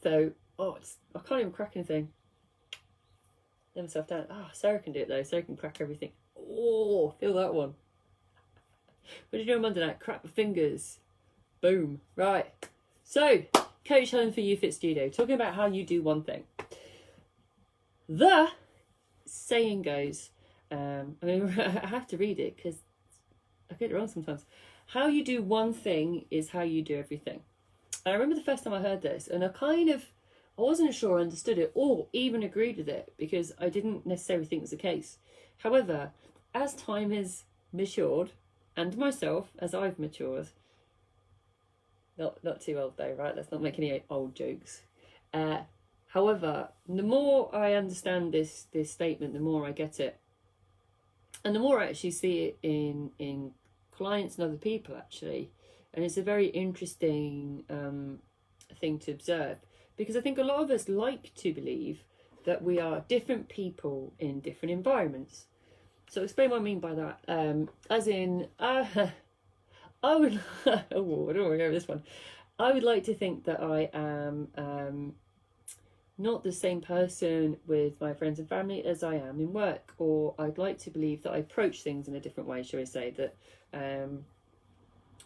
So, I can't even crack anything. Let myself down. Sarah can do it though. Sarah can crack everything. Oh, feel that one. What did you do on Monday night? Crack my fingers. Boom. Right. So, Coach Helen for YouFit Studio, talking about how you do one thing. The saying goes, I have to read it because I get it wrong sometimes. How you do one thing is how you do everything. And I remember the first time I heard this, and I wasn't sure I understood it or even agreed with it, because I didn't necessarily think it was the case. However, as time has matured, and myself, as I've matured, not too old though, right? Let's not make any old jokes. However, the more I understand this statement, the more I get it. And the more I actually see it in clients and other people, actually. And it's a very interesting thing to observe, because I think a lot of us like to believe that we are different people in different environments. So explain what I mean by that. As in, I would, I don't want to go with this one. I would like to think that I am not the same person with my friends and family as I am in work, or I'd like to believe that I approach things in a different way, shall I say, that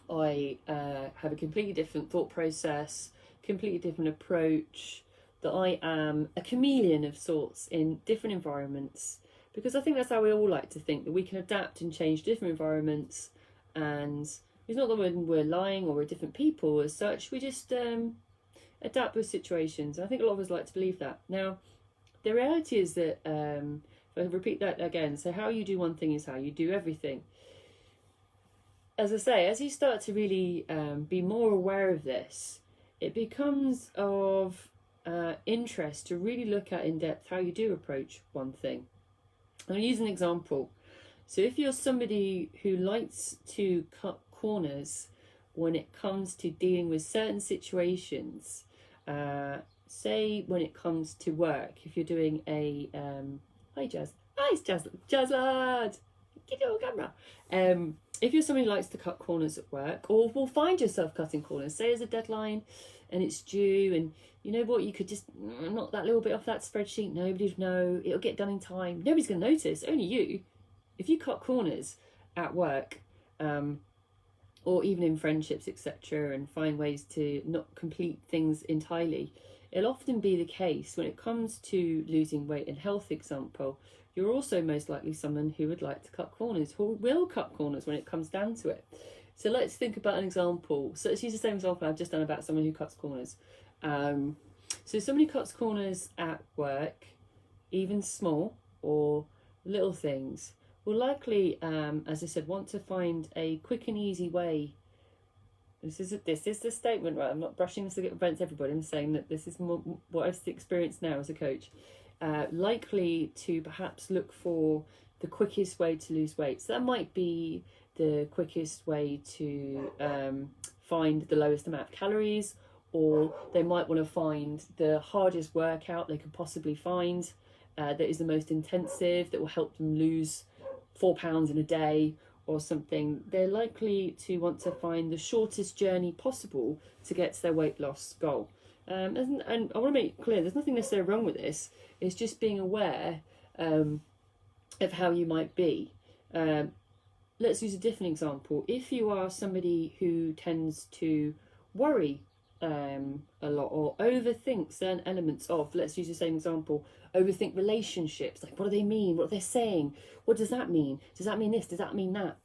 I have a completely different thought process, completely different approach, that I am a chameleon of sorts in different environments, because I think that's how we all like to think, that we can adapt and change different environments, and it's not that we're lying or we're different people as such, we just adapt with situations. I think a lot of us like to believe that. Now, the reality is that, if I repeat that again, so how you do one thing is how you do everything. As I say, as you start to really be more aware of this, it becomes of interest to really look at in depth how you do approach one thing. I'll use an example. So if you're somebody who likes to cut corners when it comes to dealing with certain situations, say when it comes to work, if you're doing a hi Jazz, nice Jazz lad, get your camera. If you're somebody who likes to cut corners at work, or will find yourself cutting corners, say there's a deadline and it's due, and you know what, you could just knock that little bit off that spreadsheet, nobody would know, it'll get done in time, nobody's going to notice, only you. If you cut corners at work, or even in friendships, etc., and find ways to not complete things entirely, it'll often be the case when it comes to losing weight and health, example, you're also most likely someone who would like to cut corners, who will cut corners when it comes down to it. So let's think about an example. So let's use the same example I've just done about someone who cuts corners. So somebody cuts corners at work, even small or little things, will likely, as I said, want to find a quick and easy way. This is the statement, right? I'm not brushing this against everybody. I'm saying that this is more what I've experienced now as a coach. Likely to perhaps look for the quickest way to lose weight. So that might be the quickest way to find the lowest amount of calories, or they might want to find the hardest workout they could possibly find that is the most intensive, that will help them lose 4 pounds in a day or something. They're likely to want to find the shortest journey possible to get to their weight loss goal. And I want to make it clear, there's nothing necessarily wrong with this. It's just being aware of how you might be. Let's use a different example. If you are somebody who tends to worry a lot, or overthink certain elements of, let's use the same example, overthink relationships, like what do they mean, what are they saying, what does that mean, does that mean this, does that mean that,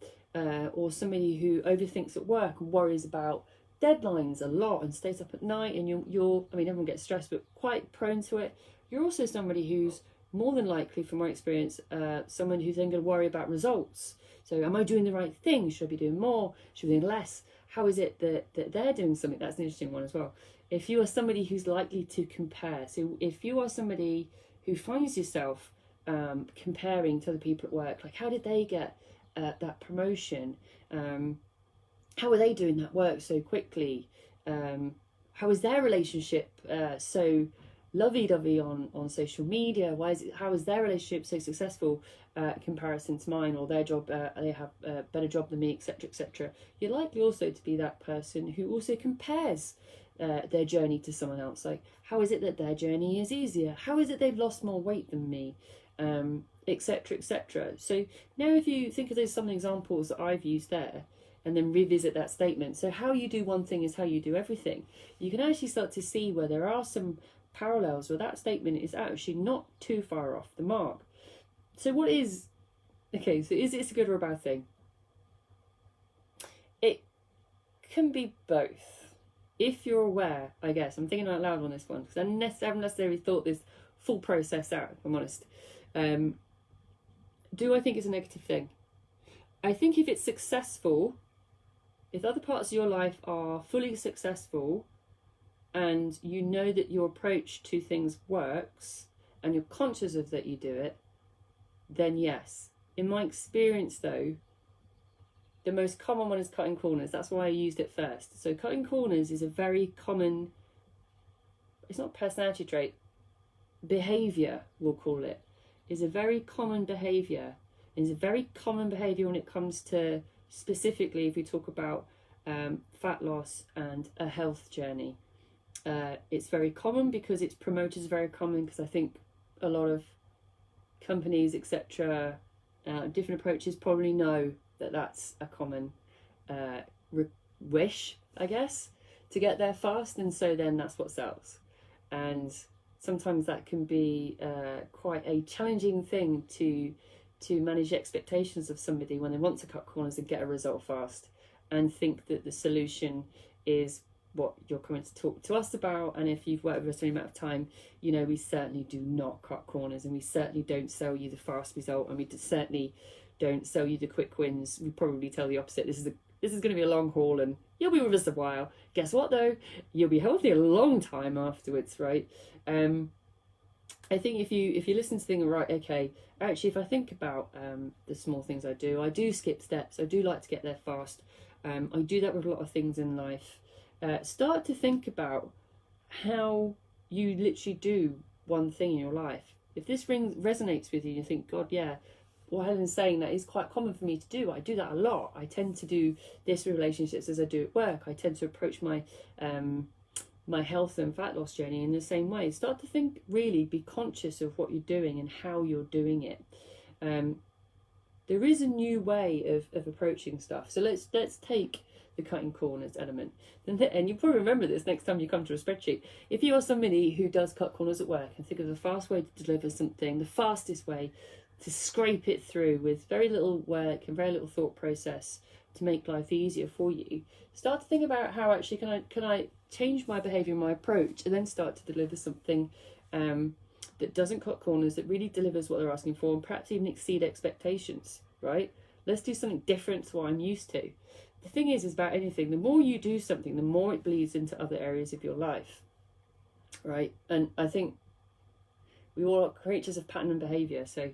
or somebody who overthinks at work and worries about deadlines a lot and stays up at night, and you're I mean, everyone gets stressed, but quite prone to it. You're also somebody who's more than likely, from my experience, someone who's then going to worry about results. So am I doing the right thing? Should I be doing more? Should I be doing less? How is it that they're doing something? That's an interesting one as well. If you are somebody who's likely to compare, so if you are somebody who finds yourself comparing to other people at work, like how did they get that promotion? How are they doing that work so quickly? How is their relationship so lovey-dovey on social media? How is their relationship so successful in comparison to mine, or their job, they have a better job than me, etc., etc. You're likely also to be that person who also compares their journey to someone else. Like, how is it that their journey is easier? How is it they've lost more weight than me? Etc, etc. So now if you think of those some examples that I've used there, and then revisit that statement. So how you do one thing is how you do everything. You can actually start to see where there are some parallels where that statement is actually not too far off the mark. So what is, okay, so is this a good or a bad thing? It can be both. If you're aware, I guess, I'm thinking out loud on this one, because I haven't necessarily thought this full process out, if I'm honest. Do I think it's a negative thing? I think if it's successful, if other parts of your life are fully successful and you know that your approach to things works and you're conscious of that you do it, then yes. In my experience though, the most common one is cutting corners. That's why I used it first. So cutting corners is a very common, it's not a personality trait, behaviour we'll call it, is a very common behaviour. It's a very common behaviour when it comes to, specifically if we talk about fat loss and a health journey. It's very common because its promoters are very common, because I think a lot of companies, etc., different approaches probably know that that's a common wish, I guess, to get there fast, and so then that's what sells. And sometimes that can be quite a challenging thing to manage expectations of somebody when they want to cut corners and get a result fast, and think that the solution is what you're coming to talk to us about. And if you've worked with us for any amount of time, you know we certainly do not cut corners, and we certainly don't sell you the fast result, and we certainly don't sell you the quick wins. We probably tell the opposite. This is going to be a long haul, and you'll be with us a while. Guess what though? You'll be healthy a long time afterwards, right? I think if you listen to things, right, okay, actually if I think about the small things I do skip steps. I do like to get there fast. I do that with a lot of things in life. Start to think about how you literally do one thing in your life. If this resonates with you, you think, God, yeah, what Helen's saying, that is quite common for me to do. I do that a lot. I tend to do this with relationships as I do at work. I tend to approach my my health and fat loss journey in the same way. Start to think, really be conscious of what you're doing and how you're doing it. There is a new way of approaching stuff. So let's take the cutting corners element. And you probably remember this next time you come to a spreadsheet. If you are somebody who does cut corners at work and think of the fast way to deliver something, the fastest way to scrape it through with very little work and very little thought process to make life easier for you, start to think about how actually can I change my behaviour and my approach, and then start to deliver something that doesn't cut corners, that really delivers what they're asking for, and perhaps even exceed expectations, right? Let's do something different to what I'm used to. The thing is about anything, the more you do something, the more it bleeds into other areas of your life, right? And I think we all are creatures of pattern and behaviour, so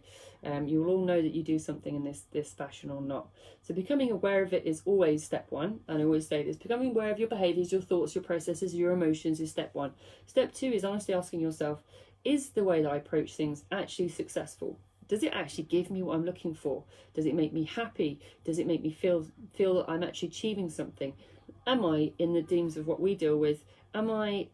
you will all know that you do something in this fashion or not. So becoming aware of it is always step one, and I always say this: becoming aware of your behaviours, your thoughts, your processes, your emotions is step one. Step two is honestly asking yourself, is the way that I approach things actually successful? Does it actually give me what I'm looking for? Does it make me happy? Does it make me feel that I'm actually achieving something? Am I, in the themes of what we deal with, am I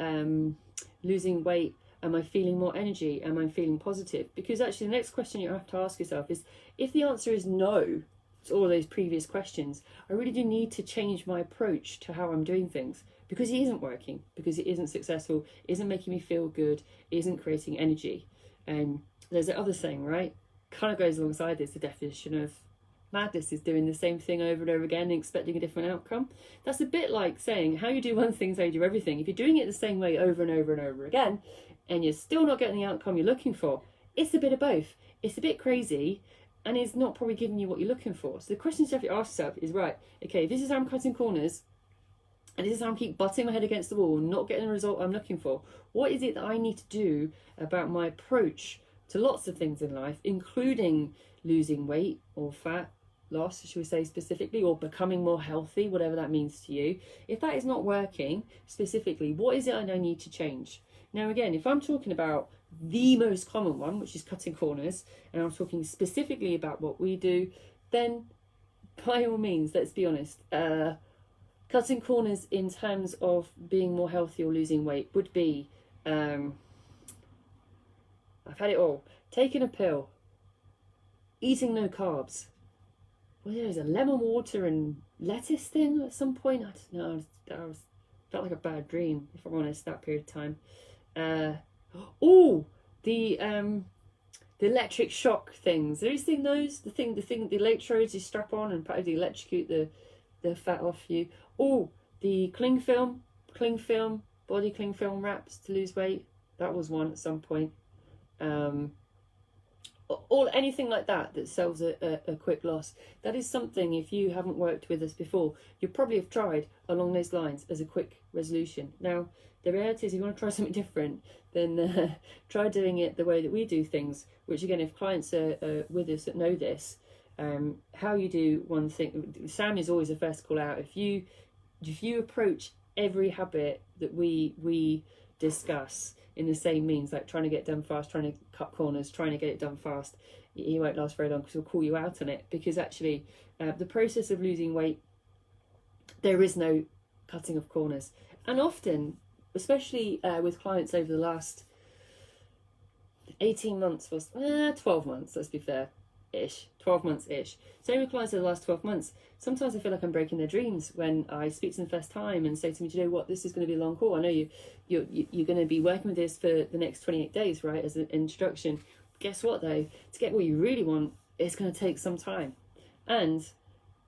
losing weight? Am I feeling more energy? Am I feeling positive? Because actually the next question you have to ask yourself is, if the answer is no to all those previous questions, I really do need to change my approach to how I'm doing things, because it isn't working, because it isn't successful, it isn't making me feel good, it isn't creating energy. And there's the other saying, right? Kind of goes alongside this, the definition of madness is doing the same thing over and over again and expecting a different outcome. That's a bit like saying how you do one thing is how you do everything. If you're doing it the same way over and over and over again, and you're still not getting the outcome you're looking for, it's a bit of both. It's a bit crazy, and it's not probably giving you what you're looking for. So the question you have to ask yourself is, right, okay, if this is how I'm cutting corners, and this is how I keep butting my head against the wall, not getting the result I'm looking for, what is it that I need to do about my approach to lots of things in life, including losing weight or fat loss, should we say specifically, or becoming more healthy, whatever that means to you. If that is not working specifically, what is it I need to change? Now again, if I'm talking about the most common one, which is cutting corners, and I'm talking specifically about what we do, then by all means, let's be honest, Cutting corners in terms of being more healthy or losing weight would be, I've had it all. Taking a pill, eating no carbs. Well, there was a lemon water and lettuce thing at some point. I don't know. Felt like a bad dream, if I'm honest, that period of time. The electric shock things. Have you seen those? The electrodes you strap on and practically electrocute the fat off you. The cling film, body cling film wraps to lose weight. That was one at some point. Anything like that sells a quick loss. That is something, if you haven't worked with us before, you probably have tried along those lines as a quick resolution. Now, the reality is, if you want to try something different, then try doing it the way that we do things, which again, if clients are with us that know this, how you do one thing. Sam is always the first call out. If you approach every habit that we discuss in the same means, like trying to get done fast, trying to cut corners, trying to get it done fast, he won't last very long because he'll call you out on it. Because actually, the process of losing weight, there is no cutting of corners. And often, especially with clients over the last 18 months, 12 months, let's be fair, 12 months-ish. Same with clients over the last 12 months. Sometimes I feel like I'm breaking their dreams when I speak to them the first time and say to me, do you know what, this is going to be a long call. I know you're going to be working with this for the next 28 days, right, as an introduction. Guess what, though? To get what you really want, it's going to take some time. And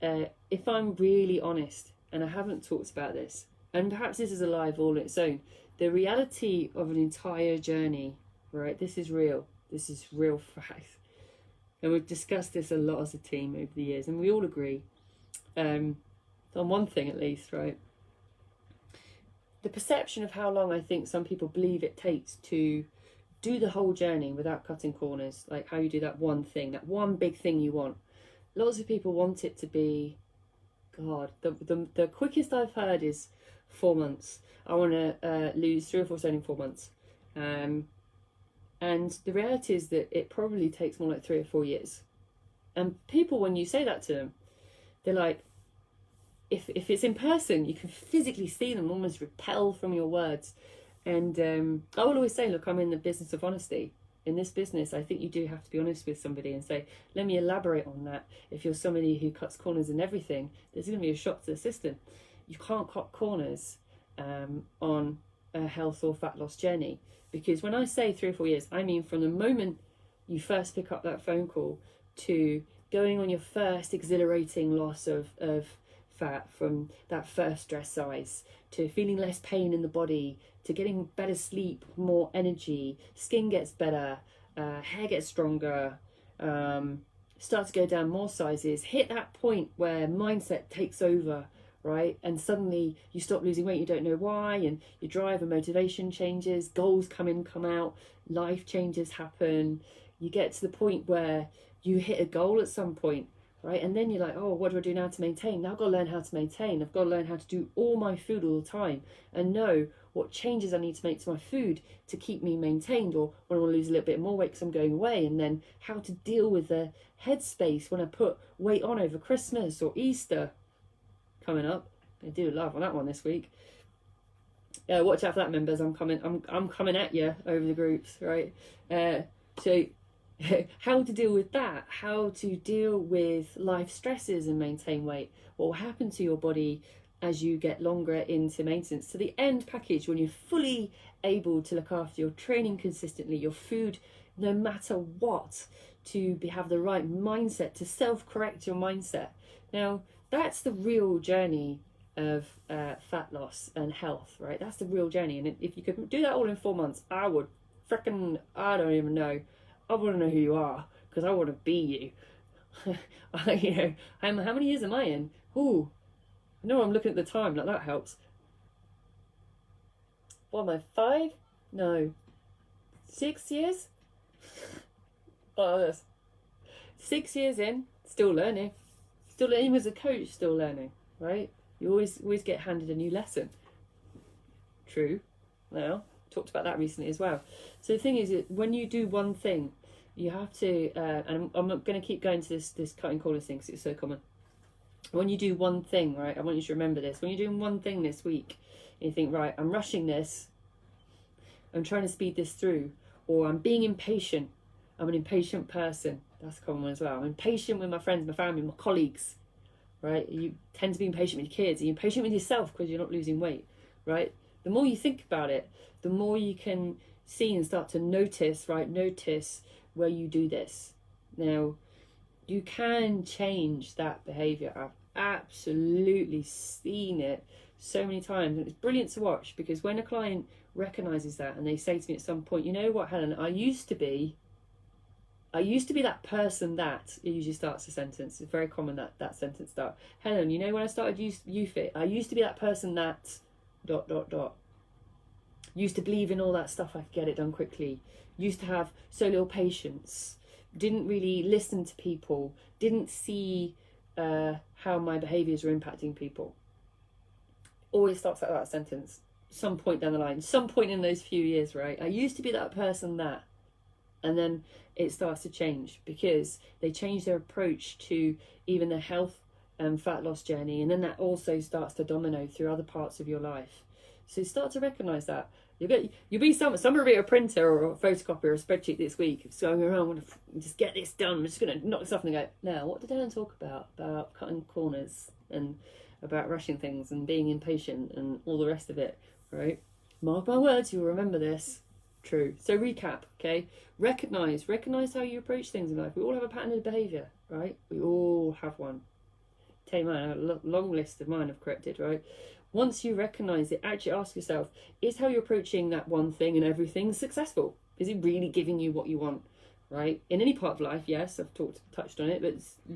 if I'm really honest, and I haven't talked about this, and perhaps this is a live all on its own, the reality of an entire journey, right, this is real fact. And we've discussed this a lot as a team over the years, and we all agree on one thing at least, right? The perception of how long I think some people believe it takes to do the whole journey without cutting corners, like how you do that one thing, that one big thing you want. Lots of people want it to be, God, the quickest I've heard is 4 months. I want to lose 3 or 4 stone in 4 months. And the reality is that it probably takes more like 3 or 4 years. And people, when you say that to them, they're like, if it's in person, you can physically see them almost repel from your words. And I will always say, look, I'm in the business of honesty. In this business, I think you do have to be honest with somebody and say, let me elaborate on that. If you're somebody who cuts corners and everything, there's going to be a shock to the system. You can't cut corners on a health or fat loss journey. Because when I say 3 or 4 years, I mean from the moment you first pick up that phone call to going on your first exhilarating loss of fat, from that first dress size, to feeling less pain in the body, to getting better sleep, more energy, skin gets better, hair gets stronger, start to go down more sizes, hit that point where mindset takes over, right? And suddenly you stop losing weight, you don't know why, and your drive and motivation changes, goals come in, come out, life changes happen. You get to the point where you hit a goal at some point, right? And then you're like, oh, what do I do now to maintain? Now I've got to learn how to maintain. I've got to learn how to do all my food all the time and know what changes I need to make to my food to keep me maintained, or when I want to lose a little bit more weight because I'm going away, and then how to deal with the headspace when I put weight on over Christmas or Easter coming up. I do live on that one this week. Watch out for that, members. I'm coming at you over the groups, right? So how to deal with that, how to deal with life stresses and maintain weight, what will happen to your body as you get longer into maintenance, to the end package when you're fully able to look after your training consistently, your food, no matter what, to have the right mindset, to self-correct your mindset. Now, that's the real journey of fat loss and health, right? That's the real journey. And if you could do that all in 4 months, I would freaking, I don't even know. I want to know who you are, because I want to be you. How many years am I in? Ooh, I know I'm looking at the time, like that helps. What am I, 5? No, 6 years? Oh, that's 6 years in, still learning. Still learning, even as a coach, still learning, right? You always get handed a new lesson. True. Well, talked about that recently as well. So the thing is, when you do one thing, you have to, and I'm going to keep going to this cutting corners thing because it's so common. when you do one thing, right, I want you to remember this. When you're doing one thing this week, and you think, right, I'm rushing this, I'm trying to speed this through, or I'm being impatient. I'm an impatient person. That's a common one as well. I'm impatient with my friends, my family, my colleagues, right? You tend to be impatient with your kids. You're impatient with yourself because you're not losing weight, right? The more you think about it, the more you can see and start to notice, right? Notice where you do this. Now, you can change that behaviour. I've absolutely seen it so many times, and it's brilliant to watch, because when a client recognises that and they say to me at some point, you know what, Helen, I used to be that person that, it usually starts a sentence. It's very common that sentence start. Helen, you know, when I started UFit, I used to be that person that ... Used to believe in all that stuff, I could get it done quickly. Used to have so little patience. Didn't really listen to people. Didn't see how my behaviours were impacting people. Always starts like that sentence. Some point down the line, some point in those few years, right? I used to be that person that. And then it starts to change, because they change their approach to even their health and fat loss journey, and then that also starts to domino through other parts of your life. So start to recognise that. You'll be some will be a printer or a photocopy or a spreadsheet this week. It's going around, I'm going to just get this done. I'm just going to knock this off and go, now, what did Helen talk about? About cutting corners and about rushing things and being impatient and all the rest of it, right? Mark my words, you'll remember this. True. So recap, okay? Recognise how you approach things in life. We all have a pattern of behaviour, right? We all have one. Tell you mine, a long list of mine I've corrected, right? Once you recognise it, actually ask yourself, is how you're approaching that one thing and everything successful? Is it really giving you what you want, right? In any part of life, yes, I've touched on it, but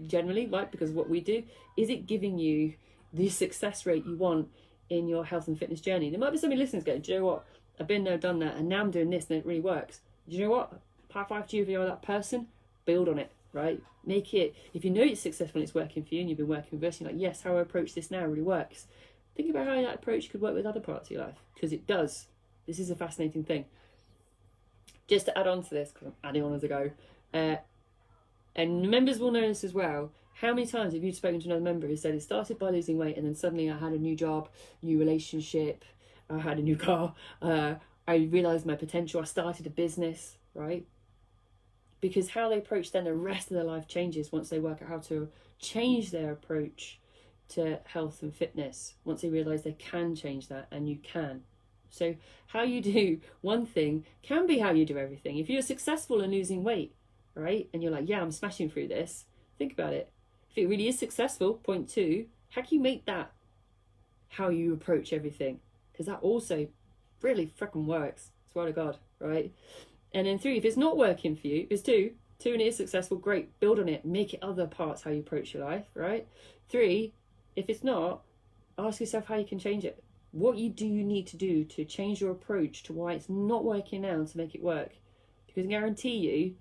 generally, right, because of what we do, is it giving you the success rate you want in your health and fitness journey? There might be somebody listening going, do you know what? I've been there, done that, and now I'm doing this and it really works. Do you know what? High five to you if you're that person. Build on it, right? Make it, if you know it's successful and it's working for you and you've been working with us, you're like, yes, how I approach this now really works. Think about how that approach could work with other parts of your life, because it does. This is a fascinating thing. Just to add on to this, because I'm adding on as I go, and members will know this as well, how many times have you spoken to another member who said it started by losing weight and then suddenly I had a new job, new relationship, I had a new car, I realised my potential, I started a business, right? Because how they approach then the rest of their life changes once they work out how to change their approach to health and fitness, once they realise they can change that, and you can. So how you do one thing can be how you do everything. If you're successful in losing weight, right, and you're like, yeah, I'm smashing through this, think about it. If it really is successful, point 2, how can you make that how you approach everything? Because that also really freaking works, swear to God, right? And then 3, if it's not working for you, if it's 2 and it is successful, great, build on it, make it other parts how you approach your life, right? 3, if it's not, ask yourself how you can change it. What do you need to do to change your approach to why it's not working now to make it work? Because I guarantee you,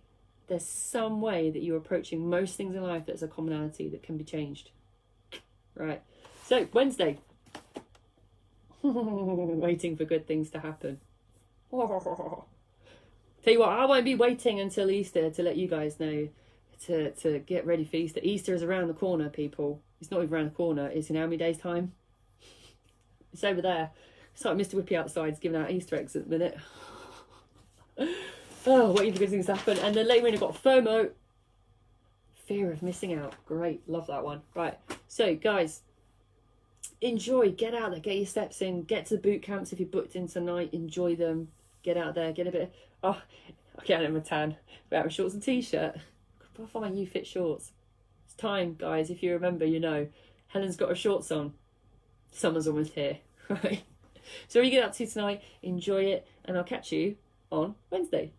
there's some way that you're approaching most things in life that's a commonality that can be changed. Right. So, Wednesday. Waiting for good things to happen. Tell you what, I won't be waiting until Easter to let you guys know to get ready for Easter. Easter is around the corner, people. It's not even around the corner. It's in how many days' time? It's over there. It's like Mr. Whippy outside is giving out Easter eggs at the minute. Oh, waiting for good things to happen. And then later when I've got FOMO. Fear of missing out. Great. Love that one. Right. So, guys, enjoy. Get out there. Get your steps in. Get to the boot camps if you're booked in tonight. Enjoy them. Get out there. Get a bit of... Oh, I can't have a tan. Without shorts and t-shirt. I'll find my UFit shorts. It's time, guys. If you remember, you know. Helen's got her shorts on. Summer's almost here. Right. So what you get up to tonight, enjoy it. And I'll catch you on Wednesday.